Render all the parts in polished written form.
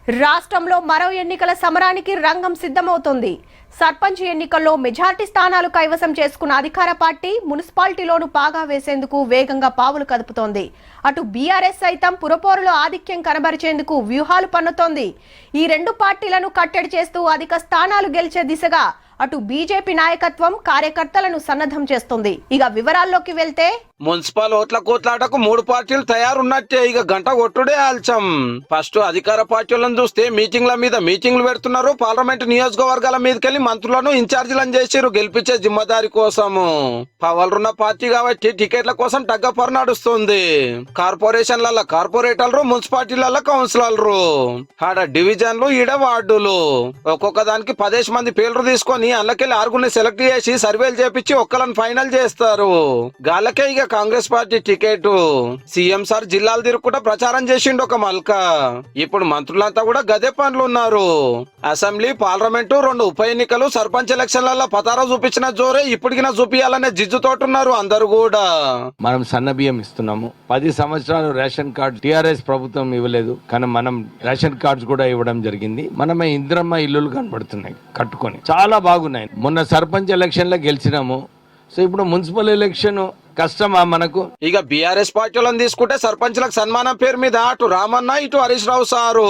రాష్ట్రంలో మరో ఎన్నికల సమరానికి రంగం సిద్ధమవుతోంది. సర్పంచ్ ఎన్నికల్లో మెజార్టీ స్థానాలు కైవసం చేసుకున్న అధికార పార్టీ మున్సిపాలిటీలోను పాగా వేసేందుకు వేగంగా పావులు కదుపుతోంది. అటు బీఆర్ఎస్ సైతం పురపోరులో ఆధిక్యం కనబరిచేందుకు వ్యూహాలు పన్నుతోంది. ఈ రెండు పార్టీలను కట్టడి చేస్తూ అధిక స్థానాలు గెలిచే దిశగా అటు బీజేపీ నాయకత్వం కార్యకర్తలను సన్నద్ధం చేస్తుంది. ఇక వివరాల్లోకి వెళ్తే మున్సిపల్ ఓట్ల కోట్లాటకు 3 పార్టీలు తయారున్నట్టే. ఇక గంట కొట్టుడే ఆల్చం. ఫస్ట్ అధికార పార్టీలను చూస్తే మీటింగ్ల మీద మీటింగ్లు పెడుతున్నారు. పార్లమెంట్ నియోజకవర్గాల మీదకెళ్లి మంత్రులను ఇన్ఛార్జీలను చేసిరు గెలిపించే జిమ్మదారి కోసము. పవర్లున్న పార్టీ కాబట్టి టికెట్ల కోసం టగ్గపర్ నడుస్తుంది. కార్పొరేషన్ల కార్పొరేటర్లు, మున్సిపాలిటీల కౌన్సిలర్లు, ఆడ డివిజన్లు, ఈడ వార్డులు, ఒక్కొక్క దానికి 10 మంది పేర్లు తీసుకొని అందులోకెళ్ళి 6 సెలెక్ట్ చేసి సర్వేలు చేపించి ఒక్కలను ఫైనల్ చేస్తారు. గాళ్ళకే ఇక Congress party ticket. CM sir జిల్లాలు తిరుగుకుంటా ప్రచారం చేసిండు ఒక మల్క. ఇప్పుడు మంత్రులంతా కూడా గదే పనులు ఉన్నారు. అసెంబ్లీ, పార్లమెంటు, 2 ఉప ఎన్నికలు, సర్పంచ్ ఎలక్షన్లలో పతారా చూపించిన జోరే ఇప్పటికినా చూపియాలనే జిజ్జుతోటున్నారు అందరు కూడా. మనం సన్న బియ్యం ఇస్తున్నాము. 10 సంవత్సరాలు రేషన్ కార్డు టిఆర్ఎస్ ప్రభుత్వం ఇవ్వలేదు, కానీ మనం రేషన్ కార్డ్స్ కూడా ఇవ్వడం జరిగింది. మనమే ఇందిరమ్మ ఇల్లులు కనబడుతున్నాయి కట్టుకొని, చాలా బాగున్నాయి. మొన్న సర్పంచ్ ఎలక్షన్ లో గెలిచినాము. సో ఇప్పుడు మున్సిపల్ ఎలక్షన్ కష్టమా మనకు? ఇక బీఆర్ఎస్ పార్టీలను తీసుకుంటే సర్పంచ్లకు సన్మానం పేరు మీద అటు రామన్న, ఇటు హరీష్ రావు సారు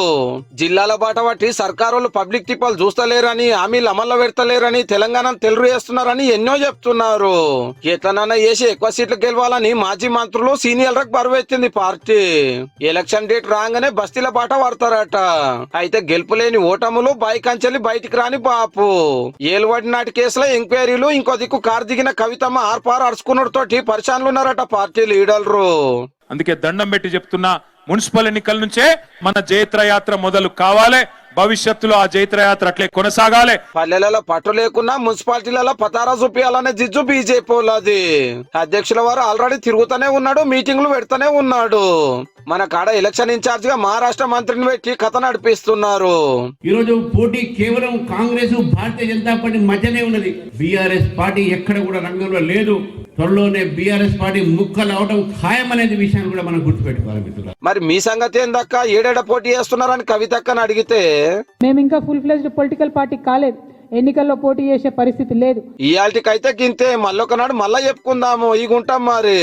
జిల్లాల బాట పట్టి సర్కారు పబ్లిక్ తిప్పలు చూస్తలేరని, హామీలు అమల్లో పెడతలేరని, తెలంగాణ తెలుగు చేస్తున్నారని ఎన్నో చెప్తున్నారు. ఎట్లనన్నా చేసి ఎక్కువ సీట్లు గెలవాలని మాజీ మంత్రులు, సీనియర్లకు బరువెత్తింది పార్టీ. ఎలక్షన్ డేట్ రాగానే బస్తీల బాట పడతారట. అయితే గెలుపులేని ఓటములు, బైకంచెల్లి బయటికి రాని బాపు, ఏలువడి నాటి కేసులో ఎంక్వైరీలు, ఇంకో దిక్కు కారు దిగిన కవితమ్మ ఆర్పార్ అరుచుకున్నతోటి పరిశాన్లు ఉన్నారట పార్టీ లీడర్లు. అందుకే దండం పెట్టి చెప్తున్నా, మున్సిపల్ ఎన్నికల నుంచే మన జైత్రయాత్ర మొదలు కావాలి. భవిష్యత్తులో ఆ జైత్రయాత్ర అట్లే కొనసాగాలి. పల్లెలలో పట్టు లేకున్నా మున్సిపాలిటీలలో పతారా చూపించాలనే జిజ్జు బీజేపీ వాళ్ళది. అధ్యక్షుల వారు ఆల్రెడీ తిరుగుతూనే ఉన్నాడు, మీటింగ్లు పెడతానే ఉన్నాడు. మన కాడ ఎలక్షన్ ఇన్ఛార్జ్ గా మహారాష్ట్ర మంత్రిని పెట్టి కథ నడిపిస్తున్నారు. ఈ రోజు పోటీ కేవలం కాంగ్రెస్, భారతీయ జనతా పార్టీ మధ్యనే ఉన్నది. బీఆర్ఎస్ పార్టీ ఎక్కడ కూడా రంగంలో లేదు. త్వరలోనే బీఆర్ఎస్ పార్టీ ముక్కలు అవడం ఖాయం అనేది విషయాన్ని కూడా మనం గుర్తుపెట్టుకోవాలి మిత్రులు. మరి మీ సంగతి ఏందక్క, ఏడేడ పోటీ చేస్తున్నారని కవితక్కని అడిగితే, మేము ఇంకా ఫుల్ ఫ్లెజ్డ్ పొలిటికల్ పార్టీ కాలేదు, ఎన్నికల్లో పోటీ చేసే పరిస్థితి లేదు. ఇయాల్టికైతే గింతే, మళ్ళొకనాడు మళ్ళా చెప్పుకుందాము. ఈ గుంటాం మరి.